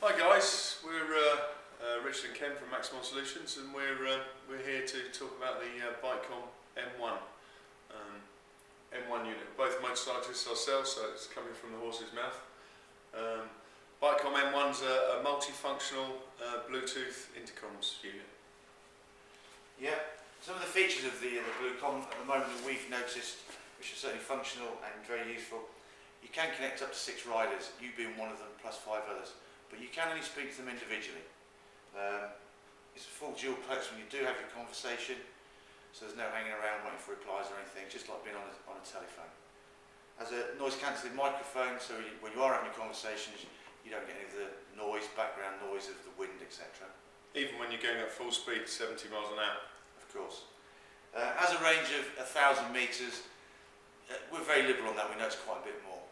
Hi guys, we're Richard and Ken from Maximon Solutions, and we're here to talk about the Bike-Comm M1 M1 unit. We're both motorcyclists ourselves, so it's coming from the horse's mouth. Bike-Comm M1's a multifunctional Bluetooth intercoms unit. Yeah, some of the features of the Bike-Comm at the moment that we've noticed, which are certainly functional and very useful. You can connect up to 6 riders, you being one of them, plus 5 others, but you can only speak to them individually. It's a full dual purpose when you do have your conversation, so there's no hanging around waiting for replies or anything, just like being on a telephone. Has a noise cancelling microphone, so when you are having your conversations, you don't get any of the noise, background noise of the wind, etc. Even when you're going at full speed, 70 miles an hour. Of course. Has a range of 1,000 metres. We're very liberal on that, we know it's quite a bit more.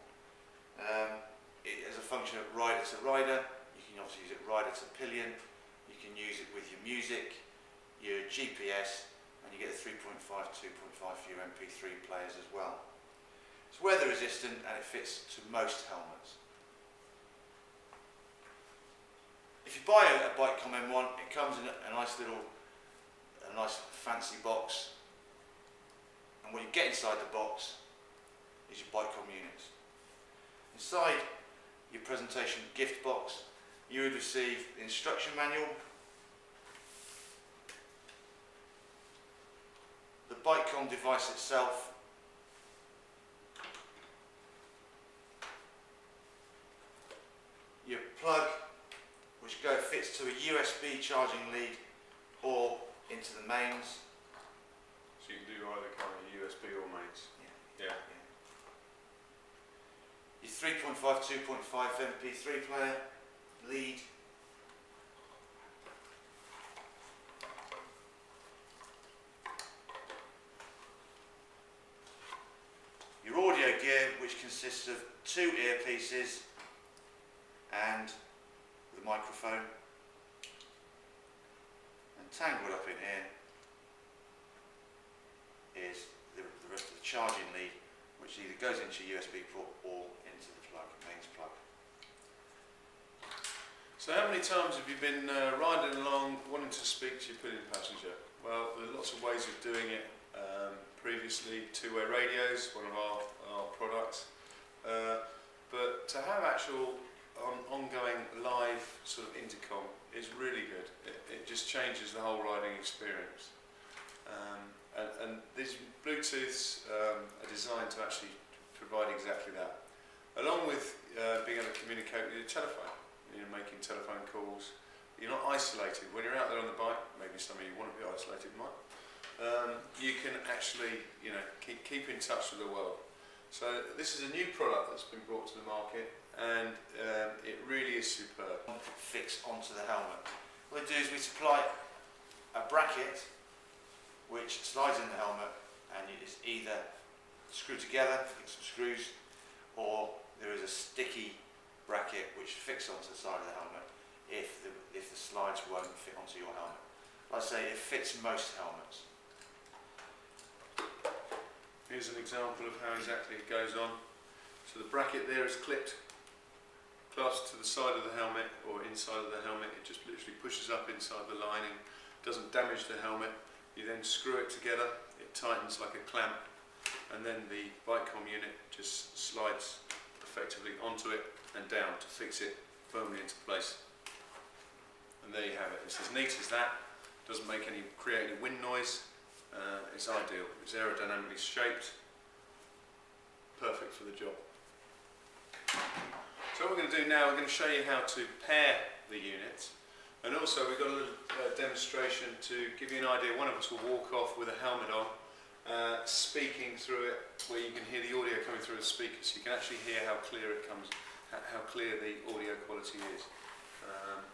It has a function of rider to rider. You can obviously use it rider to pillion. You can use it with your music, your GPS, and you get a 3.5, 2.5 for your MP3 players as well. It's weather resistant and it fits to most helmets. If you buy a Bike-Comm M1, it comes in a nice fancy box, and what you get inside the box is your Bike-Comm units. Inside your presentation gift box, you would receive the instruction manual, the Bike-Comm device itself, your plug, which fits to a USB charging lead or into the mains. So you can do either kind of USB or mains. Yeah. Your 3.5, 2.5 MP3 player, lead. Your audio gear, which consists of 2 earpieces and the microphone. And tangled up in here is the rest of the charging lead, which either goes into your USB port or into the plug, mains plug. So how many times have you been riding along wanting to speak to your pillion passenger? Well, there are lots of ways of doing it. Previously, two-way radios, one of our products. But to have actual ongoing live sort of intercom is really good. It just changes the whole riding experience. And these Bluetooths are designed to actually provide exactly that. Along with being able to communicate with your telephone, making telephone calls. You're not isolated. When you're out there on the bike, maybe some of you want to be isolated, Mike, you can actually keep in touch with the world. So this is a new product that's been brought to the market, and it really is superb. Fix onto the helmet. What we do is we supply a bracket which slides in the helmet, and it is either screwed together, get some screws, or there is a sticky bracket which fixes onto the side of the helmet if the slides won't fit onto your helmet. Like I say, it fits most helmets. Here's an example of how exactly it goes on. So the bracket there is clipped close to the side of the helmet or inside of the helmet. It just literally pushes up inside the lining, doesn't damage the helmet. You then screw it together, it tightens like a clamp, and then the Bike-Comm unit just slides effectively onto it and down to fix it firmly into place. And there you have it. It's as neat as that. Doesn't create any wind noise. It's ideal. It's aerodynamically shaped. Perfect for the job. So what we're going to do now, we're going to show you how to pair the unit. And also we've got a little demonstration to give you an idea. One of us will walk off with a helmet on, speaking through it, where you can hear the audio coming through the speakers. So you can actually hear how clear it comes, how clear the audio quality is.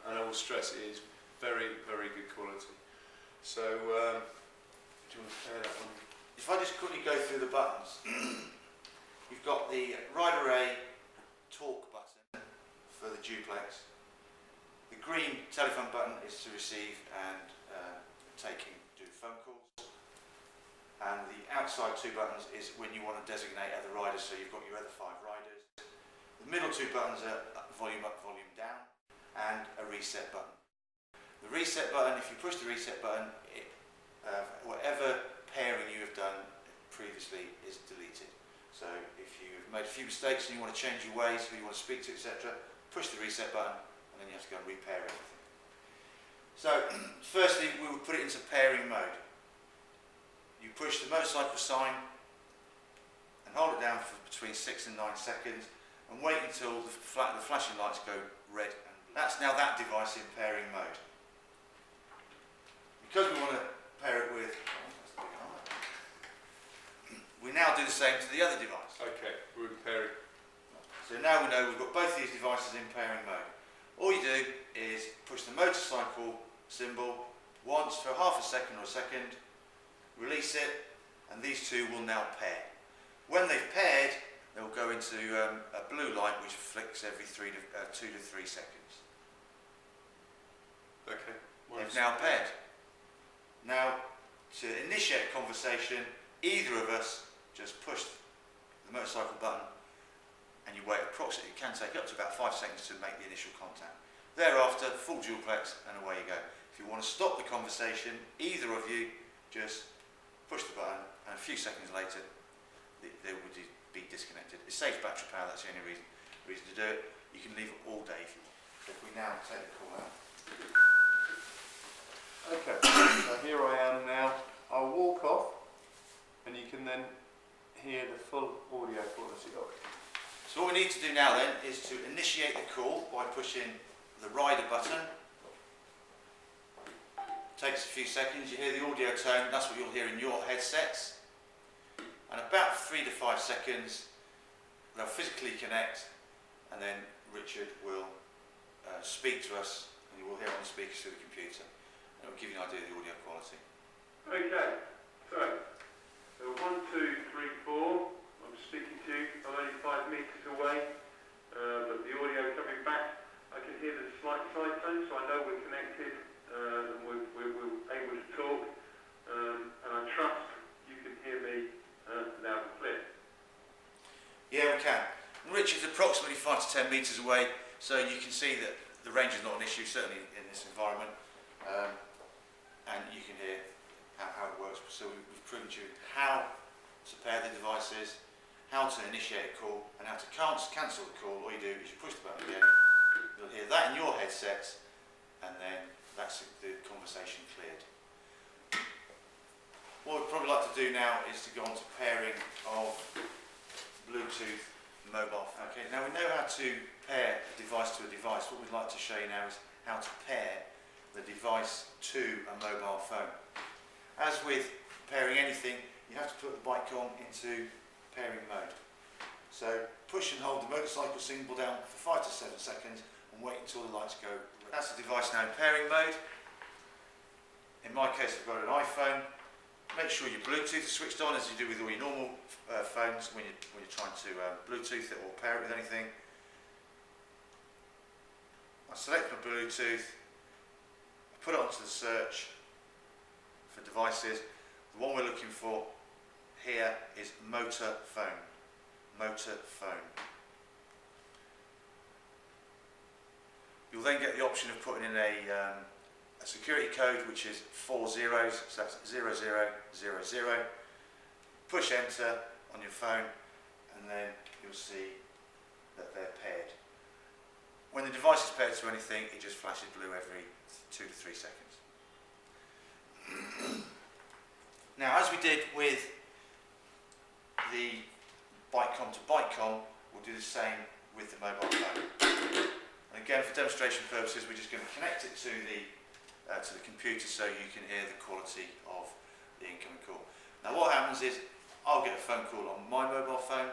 And I will stress it is very, very good quality. So, do you want to pair that one? If I just quickly go through the buttons, you've got the Rider A talk button for the duplex. The green telephone button is to receive and do phone calls. And the outside 2 buttons is when you want to designate other riders, so you've got your other 5 riders. The middle 2 buttons are volume up, volume down. and a reset button. The reset button, if you push the reset button, whatever pairing you have done previously is deleted. So if you've made a few mistakes and you want to change your ways, who you want to speak to, etc., push the reset button and then you have to go and repair everything. So firstly, we will put it into pairing mode. You push the motorcycle sign and hold it down for between 6 and 9 seconds and wait until the flashing lights go red and blue. That's now that device in pairing mode. Because we want to pair it with, we now do the same to the other device. Okay, we're in pairing. So now we know we've got both these devices in pairing mode. All you do is push the motorcycle symbol once for half a second or a second, release it, and these two will now pair. When they've paired, they'll go into a blue light which flicks every 2 to 3 seconds. Okay. They've now paired. Now, to initiate conversation, either of us just push the motorcycle button and you wait approximately, it can take up to about 5 seconds to make the initial contact. Thereafter, full dualplex and away you go. If you want to stop the conversation, either of you just push the button and a few seconds later they would be disconnected. It saves battery power, that's the only reason to do it. You can leave it all day if you want. So if we now take the call out. Okay, so here I am now. I'll walk off and you can then hear the full audio quality of it. So what we need to do now then is to initiate the call by pushing the rider button. Takes a few seconds, you hear the audio tone, that's what you'll hear in your headsets. And about 3 to 5 seconds they'll physically connect and then Richard will speak to us and you will hear it on the speakers through the computer. And it will give you an idea of the audio quality. Okay, so 1, 2, 3, 4. I'm speaking to you. I'm only 5 metres away, but the audio coming back, I can hear the slight side tone, so I know we're connected and we're able to talk. And I trust you can hear me loud and clear. Yeah, we can. And Richard's approximately 5 to 10 metres away, so you can see that the range is not an issue, certainly in this environment. And you can hear how it works. So we've proven to you how to pair the devices, how to initiate a call, and how to cancel the call. All you do is you push the button again, you'll hear that in your headsets, and then that's the conversation cleared. What we'd probably like to do now is to go on to pairing of Bluetooth mobile phone. Okay, now we know how to pair a device to a device. What we'd like to show you now is how to pair the device to a mobile phone. As with pairing anything, you have to put the Bike-Comm into pairing mode. So push and hold the motorcycle symbol down for 5 to 7 seconds and wait until the lights go. That's the device now in pairing mode. In my case, I've got an iPhone. Make sure your Bluetooth is switched on as you do with all your normal phones when you're trying to Bluetooth it or pair it with anything. I select my Bluetooth, I put it onto the search for devices. The one we're looking for here is motor phone. Motor phone. You'll then get the option of putting in a security code which is 4 zeros, so that's 0000. Push enter on your phone and then you'll see that they're paired. When the device is paired to anything, it just flashes blue every 2 to 3 seconds. Now, as we did with the Bike-Comm to Bike-Comm, we'll do the same with the mobile phone. And again, for demonstration purposes, we're just going to connect it to the computer so you can hear the quality of the incoming call. Now, what happens is I'll get a phone call on my mobile phone.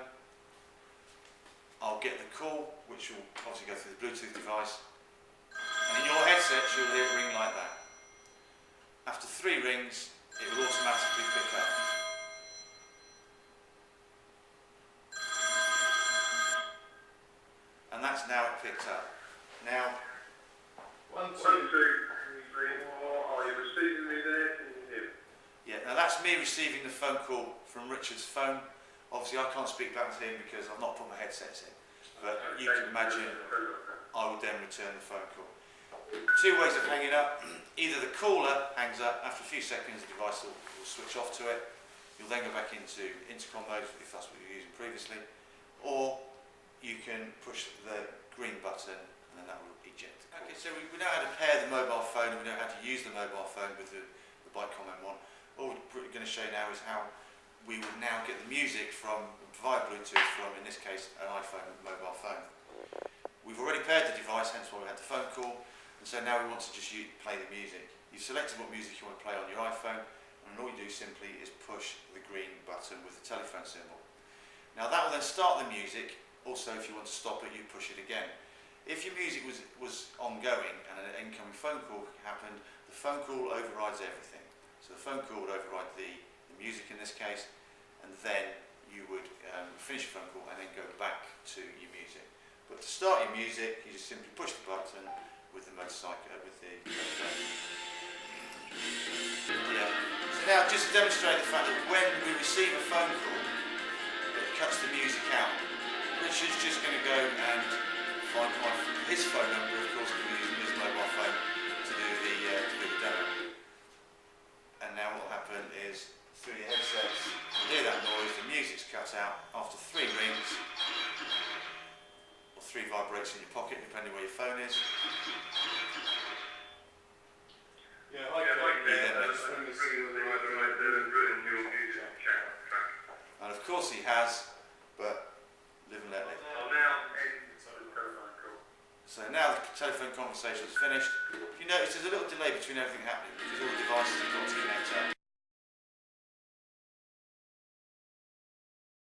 I'll get the call, which will obviously go through the Bluetooth device, and in your headset you'll hear it ring like that. After 3 rings, it will automatically pick up. And that's now it picked up. Now, 1, 2, 3, 4. Are you receiving me there? Can you hear me? Yeah, now that's me receiving the phone call from Richard's phone. Obviously I can't speak back to him because I've not put my headsets in, but you can imagine I would then return the phone call. Two ways of hanging up. Either the caller hangs up, after a few seconds the device will switch off to it. You'll then go back into intercom mode if that's what you were using previously, or you can push the green button and then that will eject the call. Okay, so we know how to pair the mobile phone and we know how to use the mobile phone with the Bike-Comm M1. All we're going to show you now is how we would now get the music from via Bluetooth from, in this case, an iPhone mobile phone. We've already paired the device, hence why we had the phone call, and so now we want to just play the music. You've selected what music you want to play on your iPhone, and all you do simply is push the green button with the telephone symbol. Now that will then start the music. Also, if you want to stop it, you push it again. If your music was ongoing and an incoming phone call happened, the phone call overrides everything. So the phone call would override the music in this case, and then you would finish your phone call and then go back to your music. But to start your music, you just simply push the button with the motorcycle, with the telephone. Yeah. So now, just to demonstrate the fact that when we receive a phone call, it cuts the music out. Richard's just going to go and find his phone number, of course, because we're using his mobile phone to do the demo. And now what will happen is, through your headsets, you hear that noise, the music's cut out after 3 rings, or 3 vibrates in your pocket, depending where your phone is. Yeah, and of course he has, but live and let live. So now the telephone conversation is finished. If you notice, there's a little delay between everything happening because all the devices have got to connect up.